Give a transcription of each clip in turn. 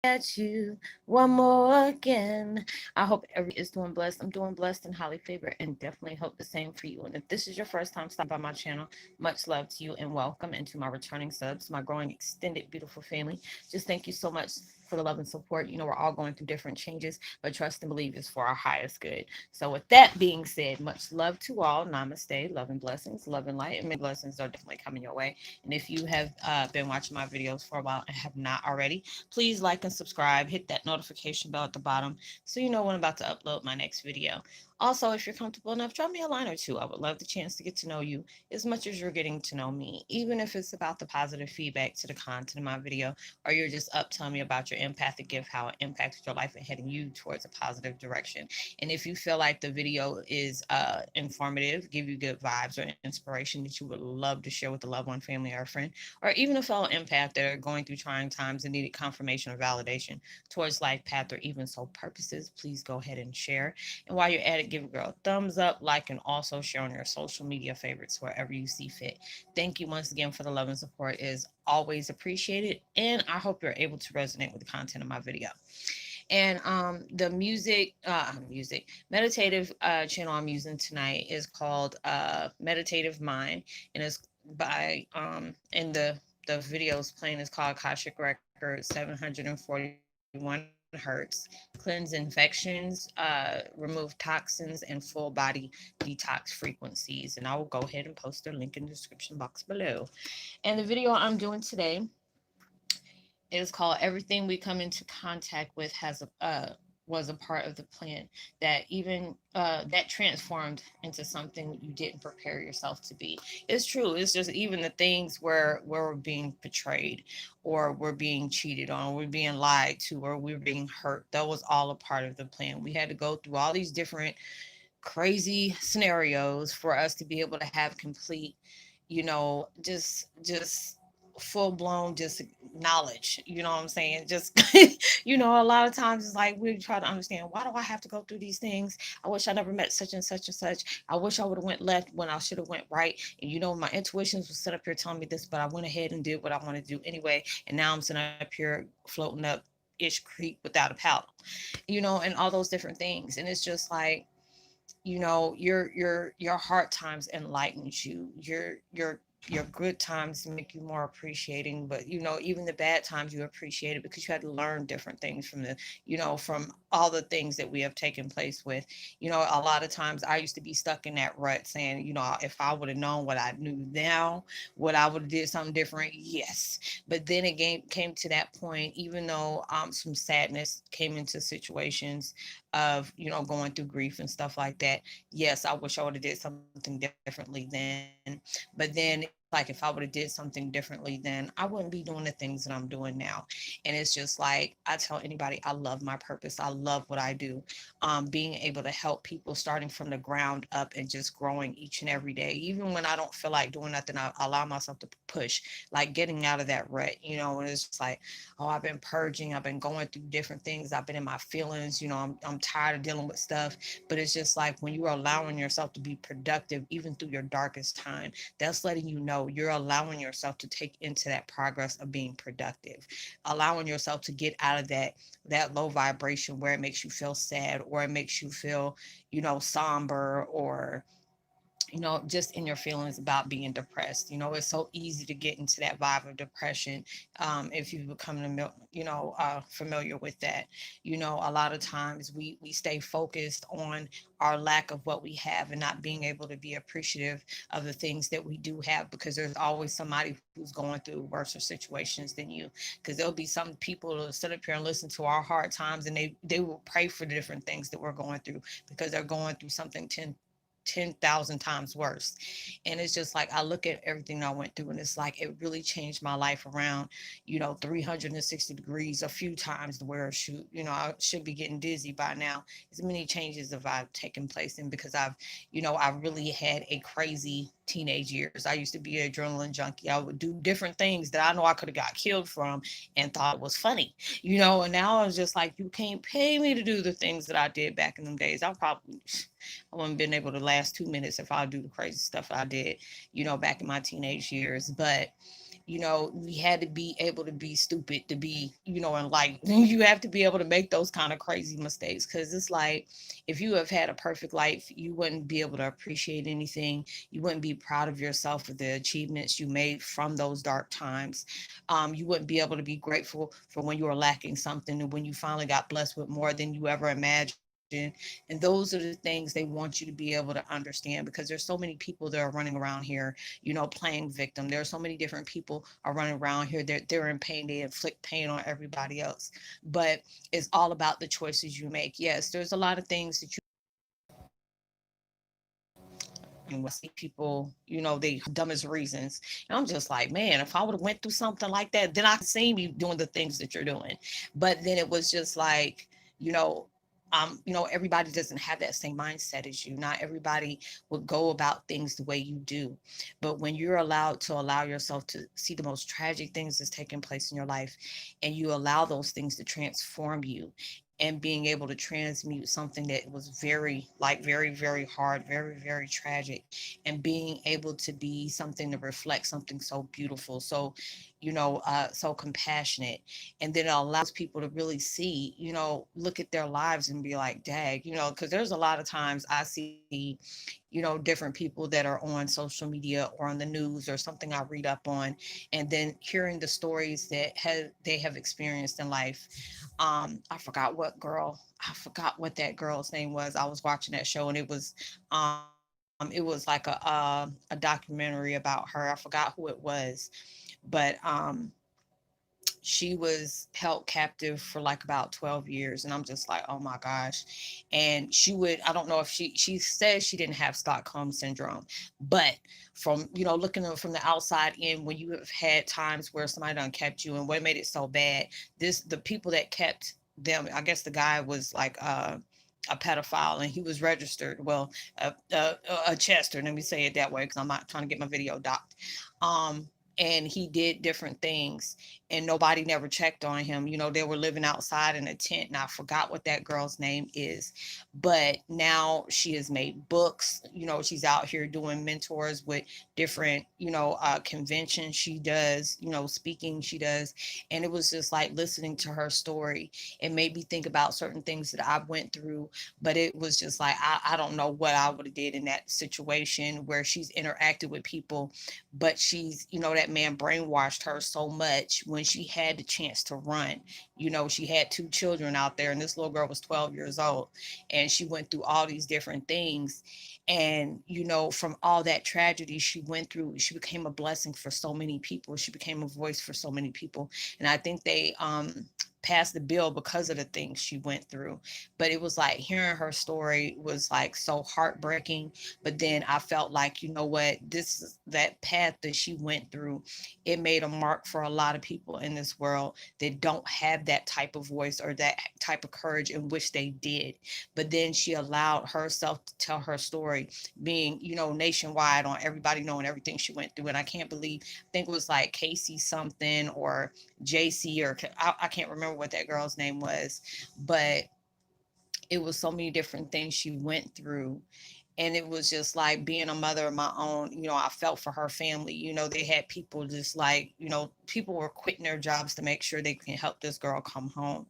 at you one more again. I hope every is doing blessed. I'm doing blessed and highly favored, and definitely hope the same for you. And if this is your first time stopping by my channel, much love to you and welcome. And to my returning subs, my growing extended beautiful family, just thank you so much for the love and support. We're all going through different changes, but trust and believe is for our highest good. So with that being said, much love to all. Namaste, love and blessings, love and light, and many blessings are definitely coming your way. And if you have been watching my videos for a while and have not already, please like and subscribe. Hit that notification bell at the bottom so you know when I'm about to upload my next video. Also, if you're comfortable enough, drop me a line or two. I would love the chance to get to know you as much as you're getting to know me, even if it's about the positive feedback to the content of my video, or you're just up telling me about your empathic gift, how it impacted your life and heading you towards a positive direction. And if you feel like the video is informative, give you good vibes or inspiration that you would love to share with a loved one, family, or a friend, or even a fellow empath that are going through trying times and needed confirmation or validation towards life path or even soul purposes, please go ahead and share. And while you're at it, give a girl a thumbs up, like, and also share on your social media favorites wherever you see fit. Thank you once again for the love and support. It is always appreciated, and I hope you're able to resonate with the content of my video. And the music meditative channel I'm using tonight is called Meditative Mind, and it's by and the videos playing is called Akashic Record 741 hertz, cleanse infections, remove toxins, and full body detox frequencies. And I will go ahead and post their link in the description box below. And the video I'm doing today, it is called Everything We Come into Contact With Has a Was a Part of the Plan, that even that transformed into something you didn't prepare yourself to be. It's true. It's just even the things where we're being betrayed, or we're being cheated on, we're being lied to, or we're being hurt. That was all a part of the plan. We had to go through all these different crazy scenarios for us to be able to have complete, just full blown just knowledge. You know what I'm saying? Just a lot of times it's like we try to understand, why do I have to go through these things? I wish I never met such and such and such. I wish I would have went left when I should have went right. And my intuitions was set up here telling me this, but I went ahead and did what I wanted to do anyway. And now I'm sitting up here floating up ish creek without a paddle, and all those different things. And it's just like, your hard times enlightens you. Your good times make you more appreciating, but even the bad times you appreciate it because you had to learn different things from from all the things that we have taken place with. A lot of times I used to be stuck in that rut saying, if I would have known what I knew now, what I would have did something different. Yes. But then it came to that point, even though some sadness came into situations of going through grief and stuff like that. Yes, I wish I would have did something differently then. But then like, if I would have did something differently then, I wouldn't be doing the things that I'm doing now. And it's just like, I tell anybody, I love my purpose, I love what I do. Being able to help people starting from the ground up and just growing each and every day, even when I don't feel like doing nothing, I allow myself to push, like getting out of that rut. And it's just like, oh, I've been purging, I've been going through different things, I've been in my feelings, I'm tired of dealing with stuff. But it's just like, when you are allowing yourself to be productive even through your darkest time, that's letting you know you're allowing yourself to take into that progress of being productive, allowing yourself to get out of that low vibration where it makes you feel sad, or it makes you feel somber, or just in your feelings about being depressed. It's so easy to get into that vibe of depression. If you become, familiar with that, a lot of times we stay focused on our lack of what we have and not being able to be appreciative of the things that we do have, because there's always somebody who's going through worse situations than you. Because there'll be some people who sit up here and listen to our hard times, and they will pray for the different things that we're going through, because they're going through something 10,000 times worse. And it's just like, I look at everything I went through, and it's like, it really changed my life around, 360 degrees a few times, to where I should be getting dizzy by now. As many changes have I've taken place in, because I really had a crazy teenage years. I used to be an adrenaline junkie. I would do different things that I know I could have got killed from and thought it was funny, and now it's just like, you can't pay me to do the things that I did back in them days. I wouldn't been able to last 2 minutes if I do the crazy stuff I did, back in my teenage years. But we had to be able to be stupid to be, enlightened. You have to be able to make those kind of crazy mistakes, because it's like, if you have had a perfect life, you wouldn't be able to appreciate anything. You wouldn't be proud of yourself for the achievements you made from those dark times. You wouldn't be able to be grateful for when you were lacking something, and when you finally got blessed with more than you ever imagined. And those are the things they want you to be able to understand, because there's so many people that are running around here, playing victim. There are so many different people are running around here. They're in pain. They inflict pain on everybody else. But it's all about the choices you make. Yes, there's a lot of things that you and when I see people, they dumbest reasons. And I'm just like, man, if I would have went through something like that, then I could see me doing the things that you're doing. But then it was just like, you know, everybody doesn't have that same mindset as you. Not everybody would go about things the way you do. But when you're allowed to allow yourself to see the most tragic things that's taking place in your life, and you allow those things to transform you, and being able to transmute something that was very, like, very, very hard, very, very tragic, and being able to be something to reflect something so beautiful, so, so compassionate. And then it allows people to really see, look at their lives and be like, dag, because there's a lot of times I see, different people that are on social media or on the news or something I read up on, and then hearing the stories that they have experienced in life. I forgot what that girl's name was. I was watching that show, and it was like a documentary about her. I forgot who it was, but she was held captive for like about 12 years, and I'm just like, oh my gosh. And I don't know if she says she didn't have Stockholm syndrome, but from, looking at it from the outside in, when you have had times where somebody done kept you, and what made it so bad, the people that kept them, I guess the guy was like a pedophile, and he was registered, well, a Chester, let me say it that way, because I'm not trying to get my video docked. um and he did different things, and nobody never checked on him. They were living outside in a tent, and I forgot what that girl's name is. But now she has made books. She's out here doing mentors with different, conventions she does, speaking she does. And it was just like listening to her story. It made me think about certain things that I went through, but it was just like, I don't know what I would have did in that situation where she's interacted with people, but that man brainwashed her so much when she had the chance to run. She had two children out there, and this little girl was 12 years old, and she went through all these different things. And, from all that tragedy she went through, she became a blessing for so many people. She became a voice for so many people. And I think they, passed the bill because of the things she went through. But it was like hearing her story was like so heartbreaking. But then I felt like, what, this is that path that she went through. It made a mark for a lot of people in this world that don't have that type of voice or that type of courage, and wish they did. But then she allowed herself to tell her story, being, nationwide, on everybody knowing everything she went through. And I can't believe, I think it was like Casey something, or JC, or I can't remember what that girl's name was, but it was so many different things she went through. And it was just like being a mother of my own. I felt for her family. They had people just like, people were quitting their jobs to make sure they can help this girl come home,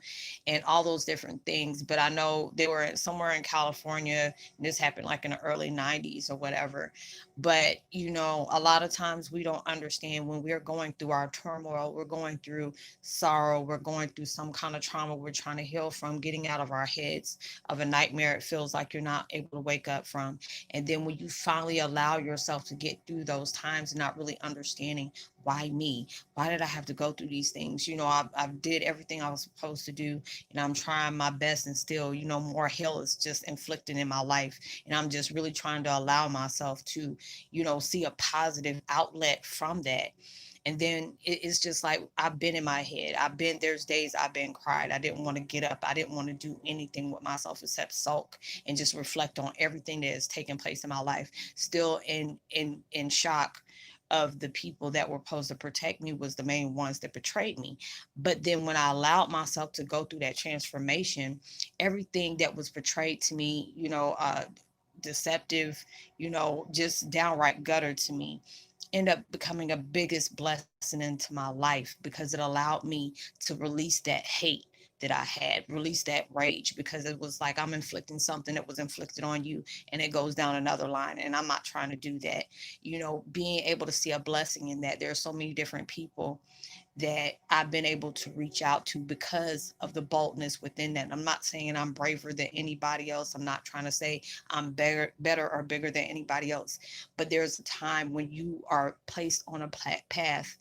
and all those different things. But I know they were somewhere in California, and this happened like in the early 90s or whatever. But, a lot of times we don't understand when we're going through our turmoil, we're going through sorrow, we're going through some kind of trauma we're trying to heal from, getting out of our heads, of a nightmare it feels like you're not able to wake up from. And then when you finally allow yourself to get through those times, and not really understanding, why me? Why did I have to go through these things? I did everything I was supposed to do, and I'm trying my best, and still, more hell is just inflicted in my life. And I'm just really trying to allow myself to, see a positive outlet from that. And then it's just like, I've been in my head. There's days I've been cried. I didn't want to get up. I didn't want to do anything with myself except sulk and just reflect on everything that has taken place in my life. Still in shock of the people that were supposed to protect me was the main ones that betrayed me. But then when I allowed myself to go through that transformation, everything that was portrayed to me, deceptive, just downright gutter to me, end up becoming a biggest blessing into my life, because it allowed me to release that hate that I had, release that rage, because it was like I'm inflicting something that was inflicted on you, and it goes down another line. And I'm not trying to do that. Being able to see a blessing in that. There are so many different people that I've been able to reach out to because of the boldness within that. I'm not saying I'm braver than anybody else. I'm not trying to say I'm better or bigger than anybody else. But there's a time when you are placed on a path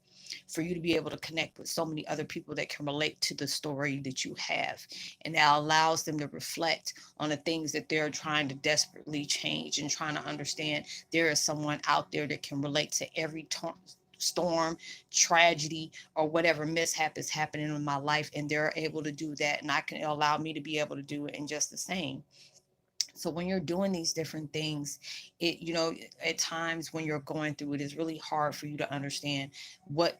for you to be able to connect with so many other people that can relate to the story that you have. And that allows them to reflect on the things that they're trying to desperately change, and trying to understand there is someone out there that can relate to every storm, tragedy, or whatever mishap is happening in my life, and they're able to do that, and I can allow me to be able to do it in just the same. So when you're doing these different things, at times when you're going through it, it's really hard for you to understand what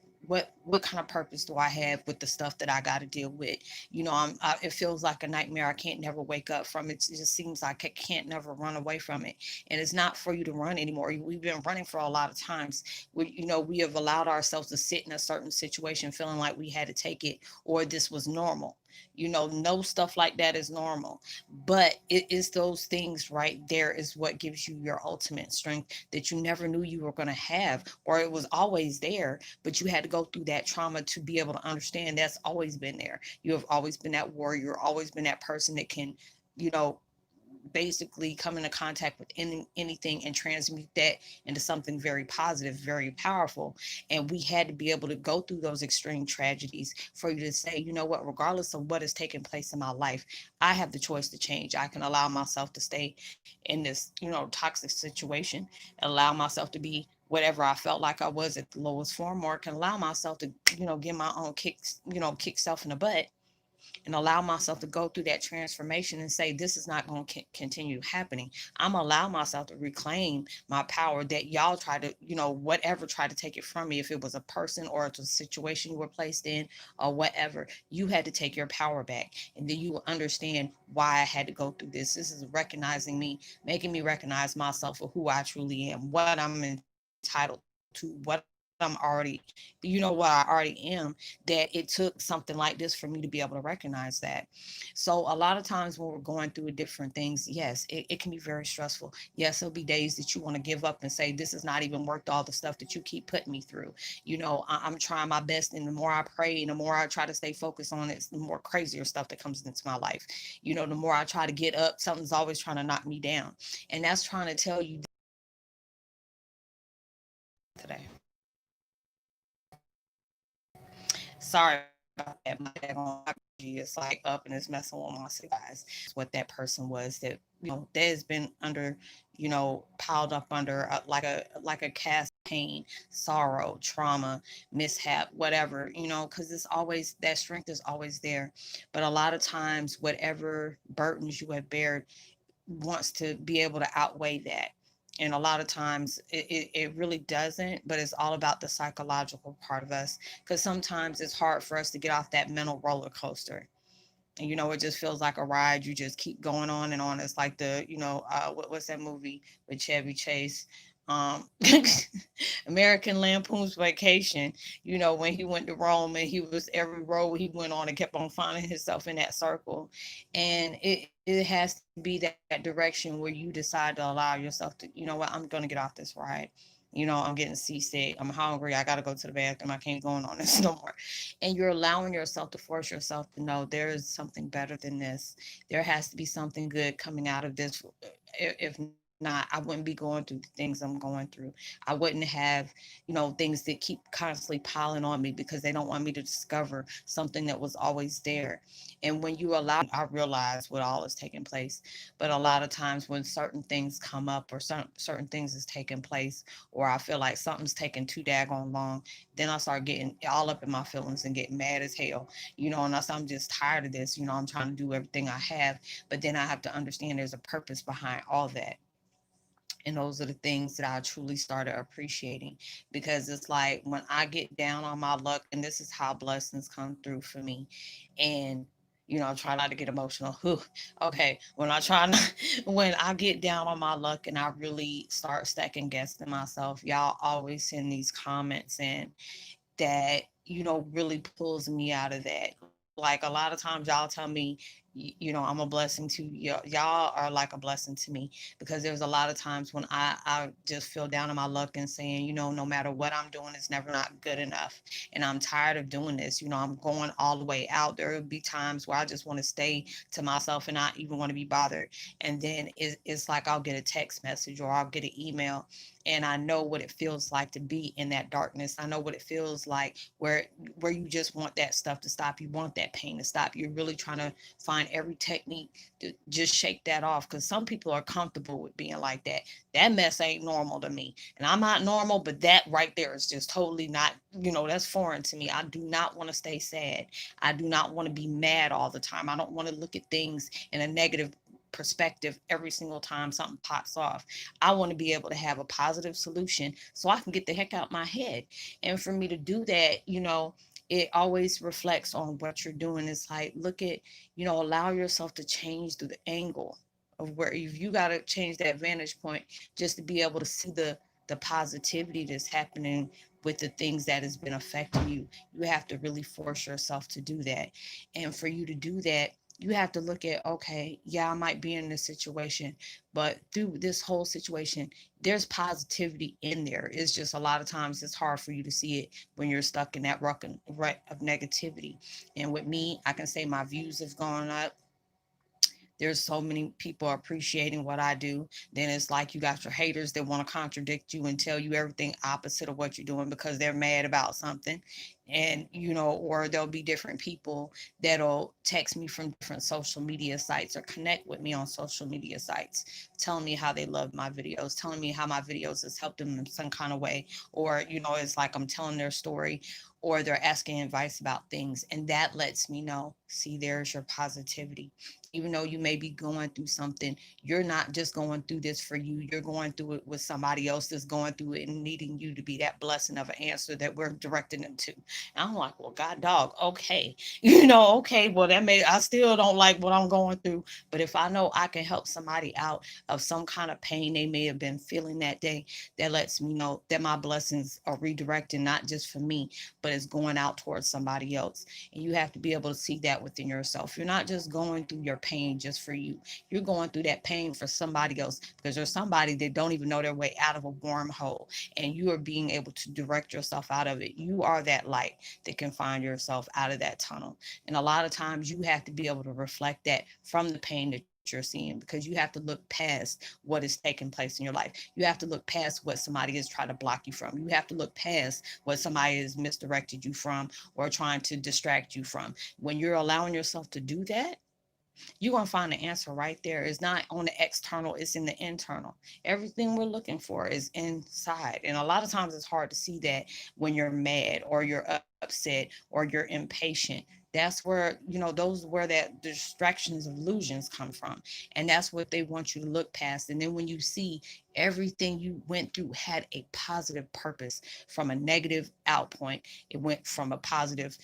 kind of purpose do I have with the stuff that I got to deal with. It feels like a nightmare. I can't never wake up from it. It just seems like I can't never run away from it. And it's not for you to run anymore. We've been running for a lot of times. We have allowed ourselves to sit in a certain situation feeling like we had to take it, or this was normal. No stuff like that is normal. But it is those things right there is what gives you your ultimate strength that you never knew you were going to have, or it was always there, but you had to go through that trauma to be able to understand that's always been there. You have always been that warrior, always been that person that can, you know, basically come into contact with anything and transmute that into something very positive, very powerful. And we had to be able to go through those extreme tragedies for you to say, you know what, regardless of what is taking place in my life, I have the choice to change. I can allow myself to stay in this, toxic situation, allow myself to be whatever I felt like I was at the lowest form, or can allow myself to, get my own kicks, kick self in the butt, and allow myself to go through that transformation and say, this is not going to continue happening. I'm going to allow myself to reclaim my power that y'all try to, whatever, try to take it from me. If it was a person or it was a situation you were placed in or whatever, you had to take your power back. And then you will understand why I had to go through this. This is recognizing me, making me recognize myself for who I truly am, what I'm entitled to, what I'm already, what I already am, that it took something like this for me to be able to recognize that. So a lot of times when we're going through different things, yes, it can be very stressful. Yes, there'll be days that you want to give up and say, this is not even worth all the stuff that you keep putting me through. I'm trying my best, and the more I pray and the more I try to stay focused on it, the more crazier stuff that comes into my life. The more I try to get up, something's always trying to knock me down. And that's trying to tell you today. Sorry about that. My daggone allergy is like up and it's messing with my guys. What that person was that, that has been under, piled up under like a cast pain, sorrow, trauma, mishap, whatever, because it's always, that strength is always there. But a lot of times, whatever burdens you have bared wants to be able to outweigh that. And a lot of times it really doesn't, but it's all about the psychological part of us, because sometimes it's hard for us to get off that mental roller coaster. And it just feels like a ride. You just keep going on and on. It's like the, what's that movie with Chevy Chase? Um, American Lampoon's Vacation. When he went to Rome, and he was, every road he went on and kept on finding himself in that circle. And it has to be that direction where you decide to allow yourself to, what, I'm going to get off this ride. I'm getting seasick. I'm hungry. I got to go to the bathroom. I can't go on this no more. And you're allowing yourself to force yourself to know there is something better than this. There has to be something good coming out of this. If not, I wouldn't be going through the things I'm going through. I wouldn't have, things that keep constantly piling on me because they don't want me to discover something that was always there. And when you allow, I realize what all is taking place. But a lot of times when certain things come up, or certain things is taking place, or I feel like something's taking too daggone long, then I start getting all up in my feelings and getting mad as hell. And I'm just tired of this. I'm trying to do everything I have, but then I have to understand there's a purpose behind all that. And those are the things that I truly started appreciating, because it's like when I get down on my luck, and this is how blessings come through for me. And Try not to get emotional. Whew. Okay, when I try not, when I get down on my luck and I really start second guessing myself, y'all always send these comments in that really pulls me out of that. Like a lot of times y'all tell me, I'm a blessing to y'all are like a blessing to me, because there's a lot of times when I just feel down on my luck and saying, no matter what I'm doing, it's never not good enough, and I'm tired of doing this. I'm going all the way out. There will be times where I just want to stay to myself and not even want to be bothered, and then it's like I'll get a text message or I'll get an email, and I know what it feels like to be in that darkness. I know what it feels like where you just want that stuff to stop. You want that pain to stop. You're really trying to find every technique to just shake that off, because some people are comfortable with being like that. That mess ain't normal to me, and I'm not normal, but that right there is just totally not, that's foreign to me. I do not want to stay sad. I do not want to be mad all the time. I don't want to look at things in a negative perspective every single time something pops off. I want to be able to have a positive solution so I can get the heck out my head. And for me to do that, it always reflects on what you're doing. It's like, look at, allow yourself to change through the angle of where, if you got to change that vantage point just to be able to see the positivity that's happening with the things that has been affecting you. You have to really force yourself to do that. And for you to do that, you have to look at, okay, yeah, I might be in this situation, but through this whole situation, there's positivity in there. It's just a lot of times it's hard for you to see it when you're stuck in that rut of negativity. And with me, I can say my views have gone up. There's so many people appreciating what I do. Then it's like you got your haters that want to contradict you and tell you everything opposite of what you're doing because they're mad about something. And, or there'll be different people that'll text me from different social media sites or connect with me on social media sites, telling me how they love my videos, telling me how my videos has helped them in some kind of way. Or, it's like I'm telling their story, or they're asking advice about things. And that lets me know, see, there's your positivity. Even though you may be going through something, you're not just going through this for you. You're going through it with somebody else that's going through it and needing you to be that blessing of an answer that we're directing them to. And I'm like, well, God dog, okay. Okay, well, I still don't like what I'm going through. But if I know I can help somebody out of some kind of pain they may have been feeling that day, that lets me know that my blessings are redirecting, not just for me, but it's going out towards somebody else. And you have to be able to see that within yourself. You're not just going through your pain just for you. You're going through that pain for somebody else, because there's somebody that don't even know their way out of a wormhole, and you are being able to direct yourself out of it. You are that light that can find yourself out of that tunnel. And a lot of times you have to be able to reflect that from the pain that you're seeing, because you have to look past what is taking place in your life. You have to look past what somebody is trying to block you from. You have to look past what somebody has misdirected you from or trying to distract you from. When you're allowing yourself to do that, you're going to find the answer right there. It's not on the external, it's in the internal. Everything we're looking for is inside. And a lot of times it's hard to see that when you're mad or you're upset or you're impatient. That's where, those where that distractions of illusions come from. And that's what they want you to look past. And then when you see everything you went through had a positive purpose from a negative outpoint, it went from a positive,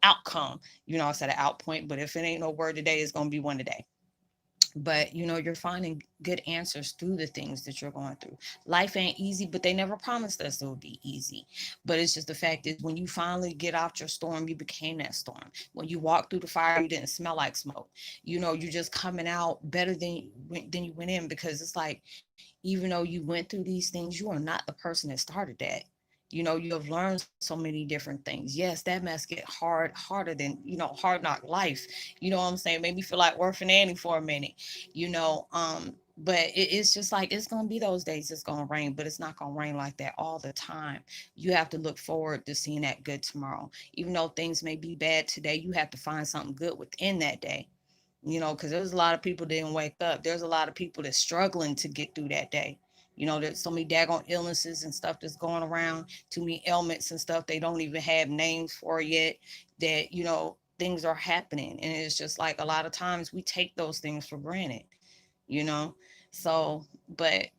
outcome. I said an out point, but if it ain't no word today, it's going to be one today. But you're finding good answers through the things that you're going through. Life ain't easy, but they never promised us it would be easy. But it's just the fact is, when you finally get out your storm, you became that storm. When you walk through the fire, you didn't smell like smoke. You're just coming out better than you went in, because it's like, even though you went through these things, you are not the person that started that. You have learned so many different things. Yes, that mess get harder than, hard knock life. You know what I'm saying? Made me feel like Orphan Annie for a minute, but it's just like, it's gonna be those days it's gonna rain, but it's not gonna rain like that all the time. You have to look forward to seeing that good tomorrow. Even though things may be bad today, you have to find something good within that day. Because there's a lot of people that didn't wake up. There's a lot of people that's struggling to get through that day. There's so many daggone illnesses and stuff that's going around, too many ailments and stuff they don't even have names for yet, that, things are happening. And it's just like, a lot of times we take those things for granted, you know? So, but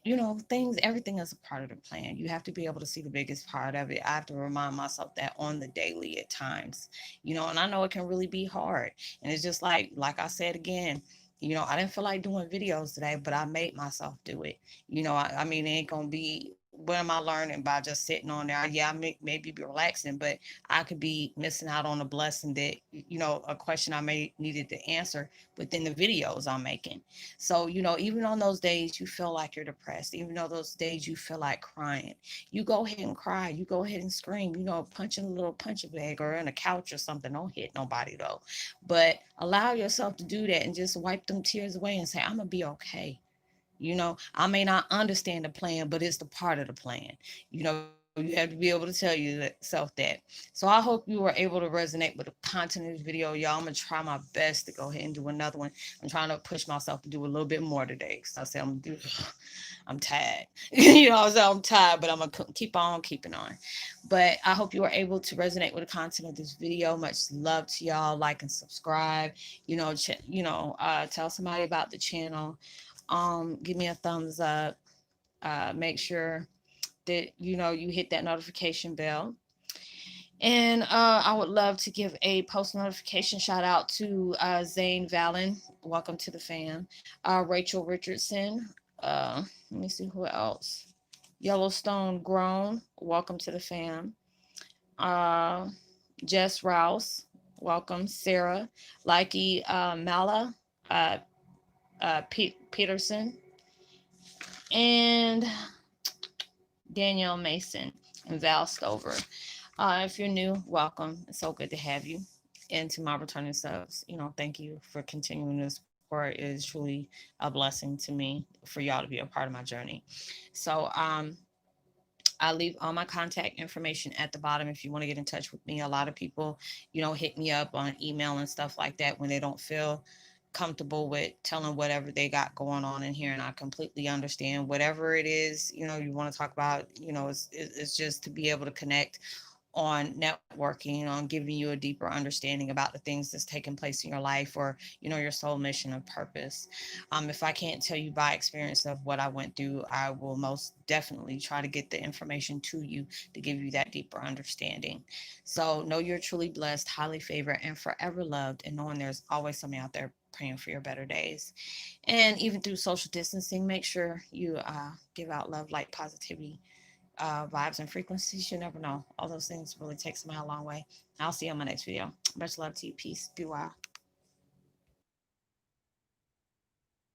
everything is a part of the plan. You have to be able to see the biggest part of it. I have to remind myself that on the daily at times, and I know it can really be hard. And it's just like I said again, I didn't feel like doing videos today, but I made myself do it. I mean, it ain't gonna be, what am I learning by just sitting on there? Yeah, I maybe be relaxing, but I could be missing out on a blessing that, a question I may needed to answer within the videos I'm making. So, even on those days you feel like you're depressed, even though those days you feel like crying, you go ahead and cry, you go ahead and scream, punch in a little punching bag or in a couch or something. Don't hit nobody though. But allow yourself to do that and just wipe them tears away and say, I'm gonna be okay. I may not understand the plan, but it's the part of the plan. You have to be able to tell yourself that. So I hope you were able to resonate with the content of this video, y'all. I'm gonna try my best to go ahead and do another one. I'm trying to push myself to do a little bit more today. So I said I'm tired. I'm tired, but I'm gonna keep on keeping on. But I hope you were able to resonate with the content of this video. Much love to y'all. Like and subscribe. Tell somebody about the channel. Give me a thumbs up. Make sure that you hit that notification bell. And I would love to give a post notification shout out to Zane Valen. Welcome to the fam. Rachel Richardson. Let me see who else. Yellowstone Grown. Welcome to the fam. Uh, Jess Rouse. Welcome. Sarah. Likey Mala. Uh, Peterson. And Danielle Mason and Val Stover. If you're new, welcome. It's so good to have you. And to my returning subs, thank you for continuing to support. It is truly a blessing to me for y'all to be a part of my journey. So I leave all my contact information at the bottom if you want to get in touch with me. A lot of people, hit me up on email and stuff like that when they don't feel comfortable with telling whatever they got going on in here, and I completely understand whatever it is you want to talk about. It's just to be able to connect on networking, on giving you a deeper understanding about the things that's taking place in your life, or your soul mission and purpose. If I can't tell you by experience of what I went through, I will most definitely try to get the information to you to give you that deeper understanding. So know you're truly blessed, highly favored, and forever loved, and knowing there's always somebody out there praying for your better days. And even through social distancing, make sure you give out love, light, positivity, vibes, and frequencies. You never know. All those things really take somebody a long way. I'll see you on my next video. Much love to you. Peace. Be well.